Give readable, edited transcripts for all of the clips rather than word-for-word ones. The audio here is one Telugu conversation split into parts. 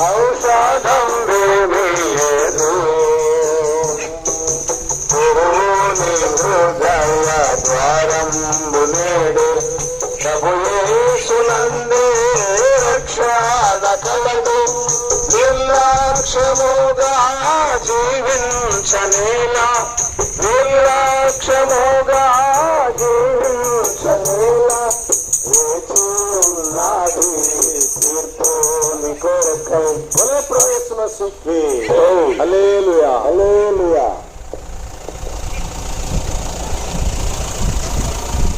ఔషధం వేమేయదు హృదయ ద్వారంబు నేడు ప్రభుయేసునందే రక్షణ కలదు. నిర్లక్ష్యముగా జీవించనేలా, నిర్లక్ష్యముగా జీవించనేలా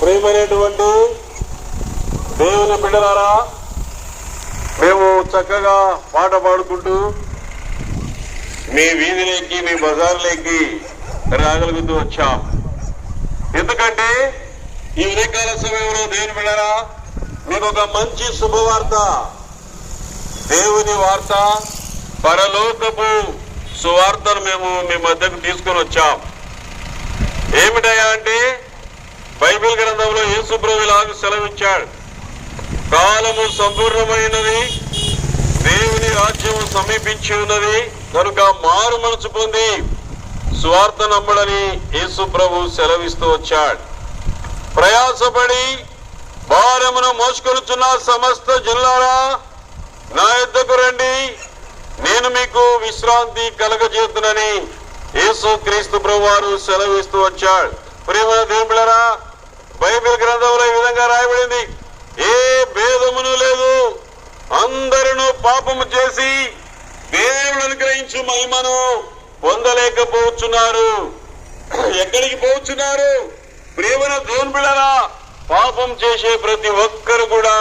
ప్రియమైనటువంటి దేవుని బిడ్డలారా, మేము చక్కగా పాట పాడుకుంటూ మీ వీధిలోకి మీ బజార్లోకి రాగలుగుతూ వచ్చాం. ఎందుకంటే ఈ ఉదయకాల సమయంలో దేవుని బిడ్డలారా, మీకు ఒక మంచి శుభవార్త, దేవుని వార్త, పరలోకపు సువార్తను మేము మీ మధ్యకు తీసుకొని వచ్చాం. ఏమిటయా అంటే, బైబిల్ గ్రంథంలో యేసు ప్రభువు ఇలాగ సెలవిచ్చాడు, కాలము సంపూర్ణమైనది, దేవుని రాజ్యము సమీపించి ఉన్నది, కనుక మారు మనసు పొంది సువార్త నమ్మడని యేసు ప్రభువు సెలవిస్తూ వచ్చాడు. ప్రయాసపడి భారమును మోసుకొనుచున్న సమస్త జనులారా, నా యొద్దకు రండి, నేను మీకు విశ్రాంతి కలగజేతునని యేసు క్రీస్తు ప్రభువారు సెలవిస్తూ వచ్చాడు. ప్రియమైన దేవుని బిడ్డలారా, బైబిల్ గ్రంథంలో ఈ విధంగా రాయబడింది, ఏ భేదమును లేదు, అందరూ పాపము చేసి దేవుడు అనుగ్రహించు మహిమను పొందలేకపోతున్నారు. ఎక్కడికి పోతున్నారు? ప్రియమైన దేవుని బిడ్డలారా, పాపం చేసే ప్రతి ఒక్కరు కూడా